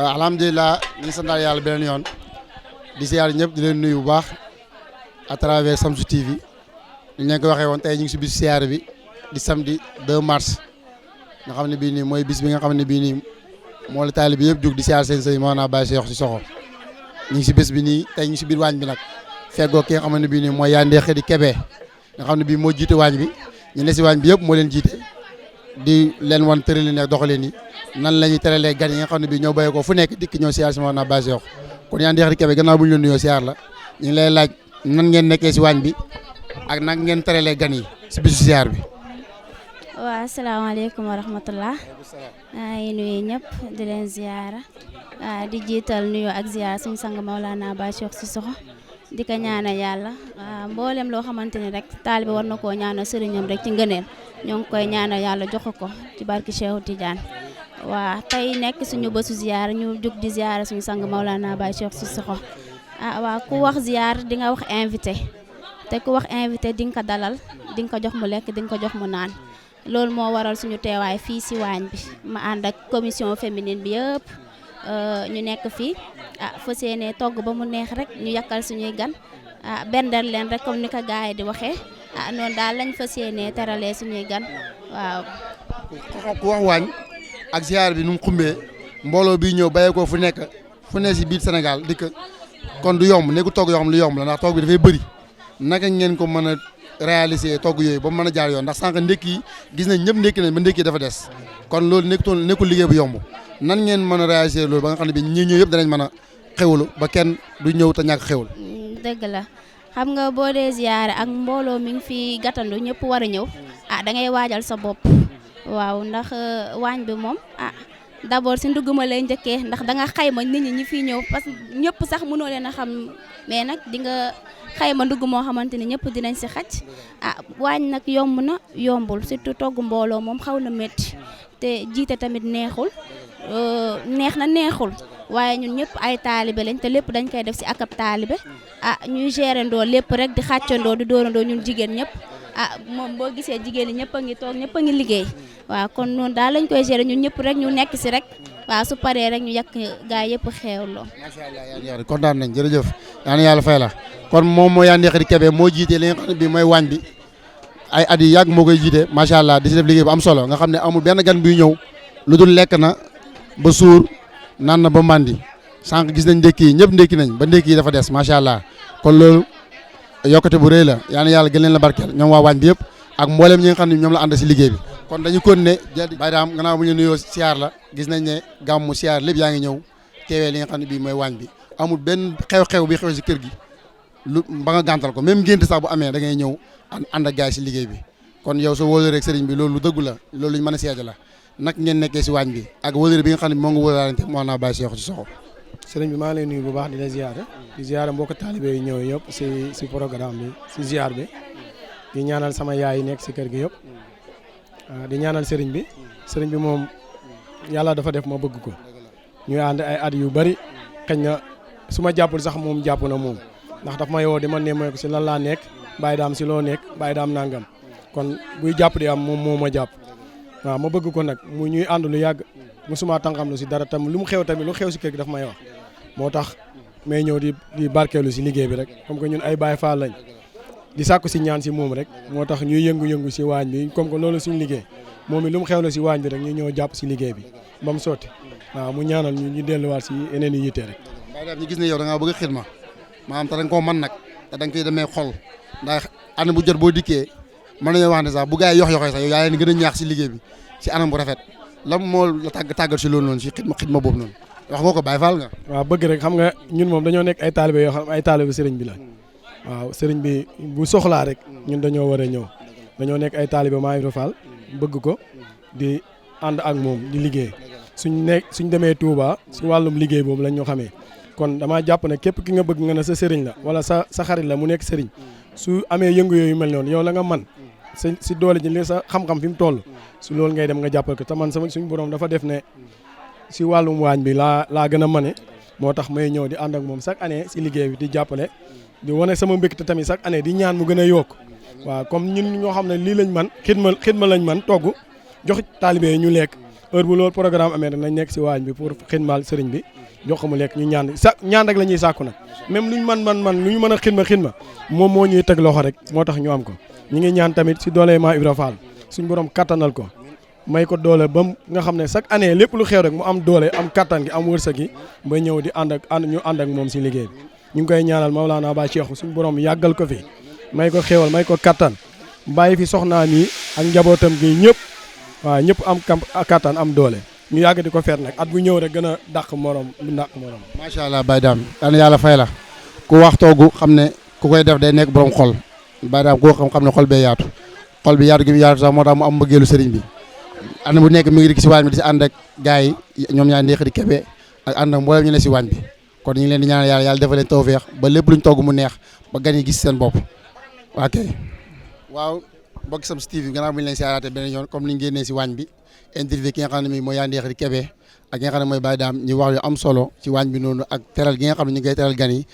alhamdulilah ñu ngi sant yàlla beneen yoon di siyaar ñëpp di leen nuyu bu baax à travers Shamsu TV ni ñu leen ko waxee woon tey ñu ngi si bisu siyaar bi di samedi 2 mars nga xam ne bii nii mooy bis bi nga xam ne bii nii moo la taalibe bi yëpp jug di siyaar seen sëñ moo naa bàyyi Cheikh Cissokho ñu ngi si bés bi nii tey ñu ngi si biir waañ bi nag feggoo ki nga xam ne bii nii mooy Yandé Khady Kébé nga xam ne bii moo jiite waañ bi ñu ne si waañ bi yëpp moo leen jiite di leen wan tërali nekk doxaleen yi nan la ñuy teralee gan yi nga xam ne bii ñoo béyee ko fu nekk dikk ñoo siyaar si moo naa bàyyi Cheikh kon Yandé Khady Kébé gannaaw bu ñu la nuyoo siyaar la ñu ngi lay laaj nan ngeen nekkee si waañ bi ak nag ngeen teralee gan yi si bisu siyaar bi. waaw asalaamaaleykum wa rahmatullah maa ngi nuyu ñëpp di leen ziyaara di jiital nuyu ak ziyaara suñu sang Maolana Baye Cheikh Cissokho di ko ñaanal yàlla mboolem loo xamante ni rek taalibe war na koo ñaanal sëriñam rek ci ngëneel ñoo ngi koy ñaanal yàlla jox ko ci barki Cheikh Tidiane. waaw tey nekk suñu bésu ziyaara ñu jug di ziyaara suñu sang Maolana Baye Cheikh Cissokho waaw ku wax ziyaar di nga wax invité te ku wax invité di nga ko dalal di nga ko jox mu lekk di nga ko jox mu naan. loolu moo waral suñu teewaay fii si waañ bi ma ànd ak commission féminine bi yëpp ñu nekk fii fas yéene togg ba mu neex rek ñu yàkkal suñuy gan bendal leen rek comme ni ko gars yi di waxee noonu daal lañ fas yéene teralee suñuy gan waaw. ku wax waañ ak ziar bi nu mu xumbee mbooloo bi ñëw bàyyee ko fu ne si biir Sénégal dikk kon du yomb nekku togg yoo xam lu yomb la ndax togg bi dafay bëri naka ngeen ko mën a réaliser togg yooyu ba mu mën a jaar yoon ndax sànq ndékki yi gis nañ ñëpp ndékki nañ ba ndékki dafa des kon loolu nekkul liggéey bu yomb nan ngeen mën a réaliser loolu ba nga xam ne bi ñi ñëw yëpp danañ mën a xewlu ba kenn du ñëw te ñàkk xewul. dëgg la xam nga boo dee ziyaare ak mbooloo mi ngi fi gàttandu ñëpp war a ñëw da ngay waajal sa bopp waaw ndax waañ bi moom d'abord si ndugg ma lay njëkkee ndax da nga xayma nit ñi fiy ñëw parce que ñëpp sax mënoo leen a xam mais nag di nga xayma ndugg moo xamante ni ñëpp dinañ si xaj waañ nag yomb na yombul surtout togg mbooloo moom xaw na métti te jiite tamit neexul neex na neexul waaye ñun ñëpp ay taalibe lañ te lépp dañ koy def si akab taalibe ñuy gérandoo lépp rek di xàccandoo di dóorandoo ñun jigéen ñëpp moom boo gisee jigéen ñi ñëpp a ngi toog ñëpp a ngi liggéey waaw kon noonu daal lañ koy gérer ñun ñëpp rek ñu nekk si rek waaw su paree rek ñu yàq gaa yëpp xeewloo. macha allah yaa ngi kontaan nañ jërëjëf yaa ngi yàlla fay la kon moom moo Yandé Khady Kébé moo jiite li nga xam ne bii mooy waañ bi ay at yu yàgg moo koy jiite macha allah di si def liggéey bu am solo nga xam ne amul benn gan buy ñëw lu dul lekk na ba suur naan na ba màndi sànq gis nañ ndékki yi ñëpp ndékki nañ ba ndékki yi dafa des macha allah kon loolu yokkate bu rëy la yaa ngi yàlla gën leen la barkeel ñoom waa waañ bi yëpp ak mboolem ñi nga xam ne ñoom la ànd si liggéey bi kon dañu continuer Baye Dame gannaaw bu ñu nuyoo siyaar la gis nañ ne gàmmu siyaar lépp yaa ngi ñëw teewee li nga xam ne bii mooy waañ bi amul benn xew-xew bi xew si kër gi lu ba nga gàntal ko même ngénte sax bu amee da ngay ñëw ànd ak gaay si liggéey bi kon yow soo wóoloo rek sëriñ bi loolu lu dëggu la loolu luñ mën a seede la nag ngeen nekkee si waañ bi ak wóolóore bi nga xam ne moo ngi wóolaalante moo naa Baye Cheikh Cissokho. sëriñ bi maa ngi lay nuyu bu baax di la ziyaare di ziyaare mbokk taalibe yi ñëw yëpp si programme bi si ziyaar bi di ñaanal sama yaay yi nekk si kër gi yëpp di ñaanal sëriñ bi moom yàlla dafa def ma bëgg ko ñuy ànd ay at yu bari xëy na su ma jàppul sax moom jàpp na moom ndax daf ma yoo di ma nemmeeku si lan laa nekk Baye Dame si loo nekk Baye Dame nangam kon buy jàpp di am moom moo ma jàpp waaw ma bëgg ko nag mu ñuy ànd lu yàgg musuma tànqam lu si dara tam lu mu xew tamit lu xew si kër gi daf may wax moo tax may ñëw di barkeelu si liggéey bi rek comme que ñun ay Baye Fall lañ di sàkku si ñaan si moom rek moo tax ñuy yëngu-yëngu si waañ bi comme que loolu suñu liggéey moom it lu mu xew la si waañ bi rek ñu ñëw jàpp si liggéey bi ba mu sotti waaw mu ñaanal ñu delluwaat si yeneen yi yitte rek. Baye Dame ñu gis ne yow da ngaa bëgg xidma maanaam te da nga koo mën nag te da nga koy demee xol ndax année bu jot boo dikkee mën nañoo wax ne sax bu gaa yi yox-yoxee sax yow yaa leen gën a ñaax si liggéey bi si anam bu rafet lan moo la tàggat si loolu noonu si xidma boobu noonu wax nga ko Baye Fall nga. waaw bëgg rek xam nga ñun moom dañoo nekk ay taalibe yoo xam ay taalibe sëriñ bi la waaw sëriñ bi bu soxlaa rek ñun dañoo war a ñëw dañoo nekk ay taalibe Maam Ibra Fall bëgg ko di ànd ak moom di liggéey suñ demee Touba si wàllum liggéey boobu lañ ñu xamee kon damaa jàpp ne képp ki nga bëgg nga ne sa sëriñ la wala sa xarit la mu nekk sëriñ su amee yëngu yooyu mel noonu yow la nga man si doole ji li sa xam-xam fi mu toll si loolu ngay dem nga jàppal ko te man suñu borom dafa def ne si wàllum waañ bi laa gën a mane moo tax may ñëw di ànd ak moom chaque année si liggéey bi di jàppale di wane sama mbégte tamit chaque année di ñaan mu gën a yokk waaw comme ñun ñoo xam ne lii lañ man xidma lañ man togg jox taalibe yi ñu lekk heure bu loolu programme amee nañ nekk si waañ bi pour xidmaal sëriñ bi jox ko mu lekk ñu ñaan rek la ñuy sàkku nag même luñ man lu ñu mën a xidma moom moo ñuy teg loxo rek moo tax ñu am ko ñu ngi ñaan tamit si doole Maam Ibra Fall suñ borom kattanal ko may ko doole ba nga xam ne chaque année lépp lu xew rek mu am doole am kattan gi am wërsëg gi ba ñëw di ànd ak moom si liggéey bi ñu ngi koy ñaanal Maolana Ba Cheikh suñu borom yàggal ko fi may ko xéewal may ko kattan bàyyi fi soxnaa mi ak njabootam gi ñëpp waaw ñëpp am kattan am doole ñu yàgg di ko feet nag at bu ñëw rek gën a dàq morom bu dàq morom. macha allah Baye Dame yàlla fay la ku wax toogu xam ne ku koy def day nekk borom xol Baye Dame ku xam ne xol bee yaatu xol bi yaatu gi mu yaatu sax moo tax mu am mbëggeelu sëriñ bi ànd bu nekk mi ngi di si waañ bi di si ànd ak gars yi ñoom ñaar neex di kebe ak ànd ak mboolem ñu ne si waañ bi kon ñu ngi leen di ñaanal yàlla defal leen tawfeex ba lépp luñ togg mu neex ba gan yi gis seen bopp ok waaw mbokk Shamsu TV gannaaw bu ñu leen siyaaraate beneen yoon comme ni ñu génnee si waañ bi interview ki nga xam ne mi mooy yaa neex di kebe ak ki nga xam ne mooy Baye Dame ñu wax yu am solo ci waañ bi noonu ak teral gi nga xam ne ñu ngi koy teral gan yi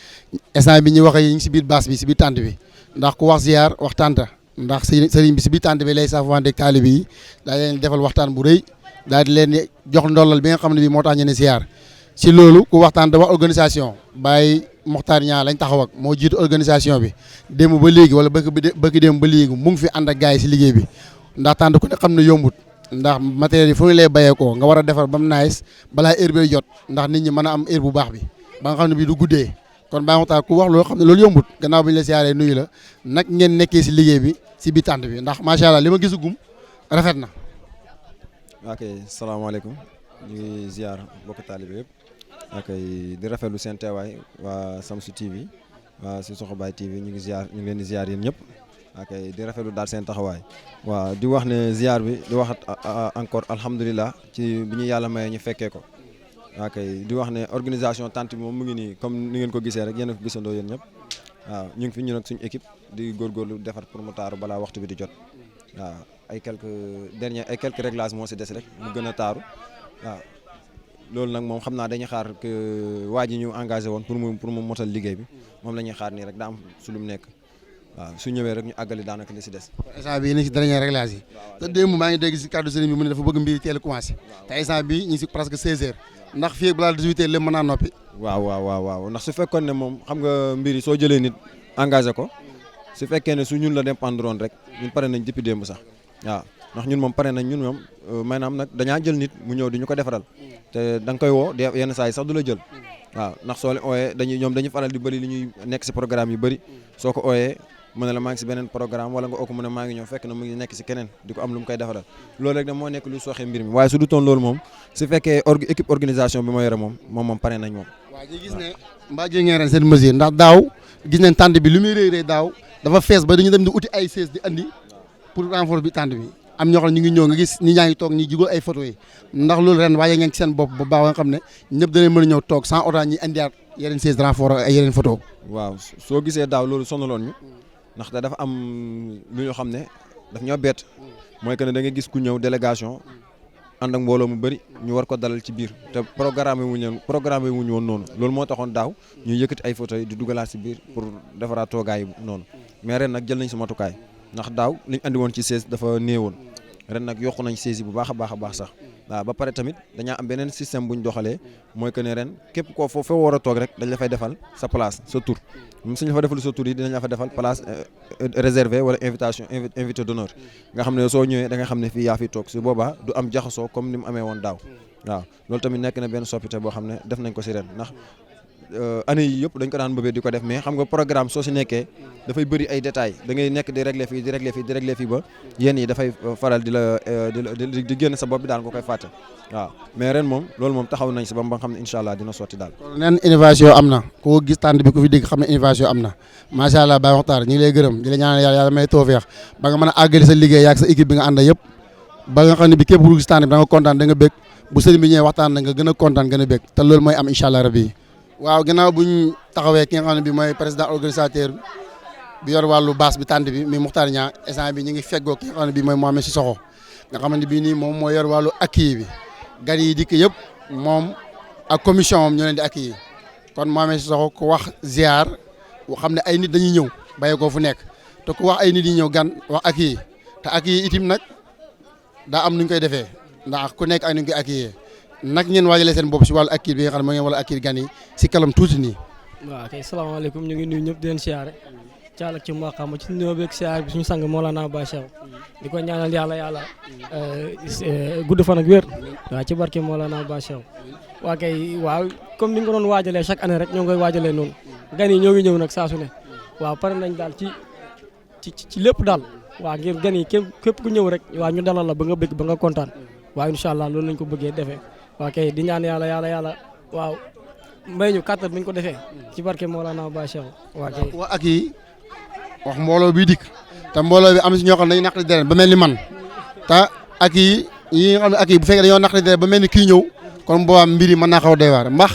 instant bi ñu waxee yi ñu si biir baas bi si biir tànt bi ndax ku wax ziar wax tànta ndax sëriñ bi si biir tànt bi lay saafante ak taalibe yi daa leen defal waxtaan bu rëy daal di leen jox ndollal bi nga xam ne bi moo tax ñu ne ziar si loolu ku waxtaan da wax organisation Baye Mokhtar Niang lañ taxaw ak moo jiitu organisation bi démb ba léegi wala bëgg démb ba léegi mu ngi fi ànd ak gars yi si liggéey bi ndax tànt ku ne xam ne yombut ndax matériel yi fu ñu lay bayeekoo nga war a defar ba mu nice balaa heure bay jot ndax nit ñi mën a am heure bu baax bi ba nga xam ne bii du guddee kon Baye Mokhtar ku wax loo xam ne loolu yombut gannaaw bi ñu la siyaaree nuyu la nag ngeen nekkee si liggéey bi si biir tànt bi ndax macha allah li ma gisugum rafet na. ok salaamaaleykum ñu ngi ziar mbokki taalibe yëpp ok di rafetlu seen teewaay waa Shamsu TV waa Sissoko Baye TV ñu ngi leen di ziar yéen ñëpp ok di rafetlu daal seen taxawaay waaw di wax ne ziar bi di wax encore alhamdulilah ci bi ñu yàlla maye ñu fekkee ko ok di wax ne organisation tant bi moom mu ngi nii comme ni ngeen ko gisee rek yéen a ko gisandoo yéen ñëpp waaw ñu ngi fi ñu nag suñu équipe di góorgóorlu defar pour mu taaru balaa waxtu bi di jot waaw ay quelques réglages moo si des rek mu gën a taaru waaw loolu nag moom xam naa dañuy xaar que waa ji ñu engagé woon pour mu motal liggéey bi moom la ñuy xaar nii rek daa am su lu mu nekk waaw su ñëwee rek ñu àggali daanaka li si des. instant bii ñu ngi si dernier réglage yi te démb maa ngi dégg si kàddu sëriñ bi mu ne dafa bëgg mbir teel a commencé te instant bii ñu ngi si presque 16 heures ndax fii balaa 18 heures lépp mën naa noppi. waaw ndax su fekkoon ne moom xam nga mbir yi soo jëlee nit engagé ko su fekkee ne su ñun la dépendroon rek ñun pare nañ depuis démb sax waaw ndax ñun moom pare nañ ñun moom maanaam nag dañaa jël nit mu ñëw di ñu ko defaral te da nga koy woo yenn saa yi sax du la jël waaw ndax soo leen ooyee dañuy faral di bëri li ñuy nekk si programme yu bëri soo ko ooyee mu ne la maa ngi si beneen programme wala nga oo ko mu ne maa ngi ñëw fekk na mu ngi nekk si keneen di ko am lu mu koy defaral loolu rek da moo nekk lu sooxee mbir mi waaye su du toon loolu moom su fekkee équipe organisation bi moo yore moom pare nañ moom. waaw ñu gis ne mbaa jël ngeen ren seen mesure ndax daaw gis nañ tànt bi lu muy rëy daaw dafa fees ba dañu dem di uti ay chaise di andi pour renfort bi tànt bi am ñoo xam ne ñu ngi ñëw nga gis ñi ñaa ngi toog ñi jugóo ay photo yi ndax loolu ren waaye ngeen ci seen bopp bu baax nga xam ne ñëpp danañ mën a ñëw toog sans autant ñi indiwaat yeneen chaise renfort ak ay yeneen photo. waaw soo gisee daaw loolu sonaloon ñu ndaxte dafa am lu ñoo xam ne daf ñoo bett mooy que ne da nga gis ku ñëw délégation ànd ak mbooloo mu bëri ñu war ko dalal ci biir te programme wuñu woon noonu loolu moo taxoon daaw ñuy yëkkati ay photo yi di dugalaat si biir pour defaraat toogaay yi noonu mais ren nag jël nañ si matukaay ndax daaw liñ andi woon ci chaise dafa néewoon ren nag yokku nañ chaise yi bu baax a baax sax waaw ba pare tamit dañaa am beneen système bu ñu doxalee mooy que ne ren képp koo foo war a toog rek dañ la fay defal sa place sa tour même suñu la fa defal sa tour yi dinañ la fa defal place réservée wala invité d'honneur nga xam ne soo ñëwee da nga xam ne fii yaa fi toog su boobaa du am jaxasoo comme ni mu amee woon daaw waaw loolu tamit nekk na benn soppite boo xam ne def nañ ko si ren ndax année yi yëpp dañ ko daan bëggee di ko def mais xam nga programme soo si nekkee dafay bëri ay détails da ngay nekk di régler fii ba yéen yi dafay faral di génn sa bopp bi daal nga koy fàtte waaw mais ren moom loolu moom taxaw nañ si ba nga xam ne incha allah dina sotti daal. kon neen innovation am na koo gis tànt bi ku fi dégg xam ne innovation am na macha allah Baye Mokhtar ñu ngi lay gërëm di la ñaanal yàlla may tawfeex ba nga mën a àggali sa liggéey yaag sa équipe bi nga ànd yëpp ba nga xam ne bi képp ku gis tànt bi da nga kontaan da nga bég bu sëriñ bi ñëwee waxtaan na nga gën a kontaan gën a bég te loolu mooy am incha allah rabbi waaw gannaaw buñ taxawee ki nga xam ne bi mooy président organisateur bi yor wàllu baas bi tànt bi mi Mokhtar Niang instant bi ñu ngi feggoo ki nga xam ne bi mooy Mohamed Sissoko nga xam ne bii nii moom moo yor wàllu accueil bi gan yi dikk yëpp moom ak commission am ñoo leen di accueillir kon Mohamed Sissoko ku wax ziar xam ne ay nit dañuy ñëw bàyyi ko fu nekk te ku wax ay nit yi ñëw gan wax accueil te accueil itim nag daa am nuñ koy defee ndax ku nekk ak ni ñu koy accueillir nag ngeen waajalee seen bopp si wàllu accueil bi nga xam ne moo ngeen wala accueil gan yi si kalam tuuti nii. waaw kay salaamaaleykum ñu ngi nuyu ñëpp di leen siyaare caal ak ci maqaama ci nuyoo beeg siyaare bi suñu sang Mawlana Baye Cheikh di ko ñaanal yàlla gudd fan ak wér waaw ci barke Mawlana Baye Cheikh waa kay waaw comme ni nga ko doon waajalee chaque année rek ñoo ngi koy waajalee noonu gan yi ñoo ngi ñëw nag saa su ne waaw pare nañ daal ci lépp daal waaw ngir gan yi képp ku ñëw rek waaw ñu dalal la ba nga bëgg ba nga kontaan waaw incha allah loolu lañ ko bëggee defee waa kay di ñaan yàlla waaw mbay ñu kàttan bi ñu ko defee ci barke Mawlana Baye Cheikh waa kay waa ak yi wax mbooloo bi dikk te mbooloo bi am si ñoo xam ne dañuy naqari deret ba mel ni man te ak yi nga xam ne ak yi bu fekkee dañoo naqari deret ba mel ni kii ñëw kon boobaa mbir yi mën naa xaw a doy waar ndax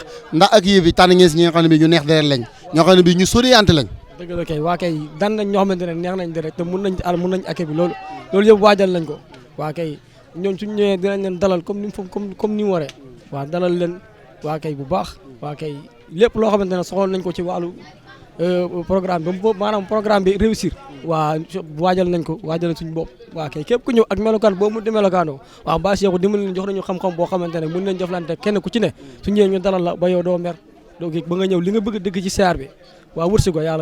ak yi bi tànn ngeen si ñi nga xam ne bii ñu neex deret lañ ñoo xam ne bii ñu soriante lañ. dëgg la kay waa kay dan nañ ñoo xamante ne neex nañ deret te mun nañ ak bi loolu yëpp waajal nañ ko waa kay ñoom suñ ñëwee dinañ leen dalal comme ni mu waree waa dalal leen waa kay bu baax waa kay lépp loo xamante ne soxla nañ ko ci wàllu programme bi maanaam programme bi réussir waa waajal nañ ko waajal suñu bopp waa kay képp ku ñëw ak melokaan boo mu di melokaanoo waaw Baye Cheikh dimbali leen jox nañu xam-xam boo xamante ne mun nañ jëflante kenn ku ci ne su ñëwee ñu dalal la ba yow doo mer doo ba nga ñëw li nga bëgg dëgg ci siyaar bi waa wërsi ko yàlla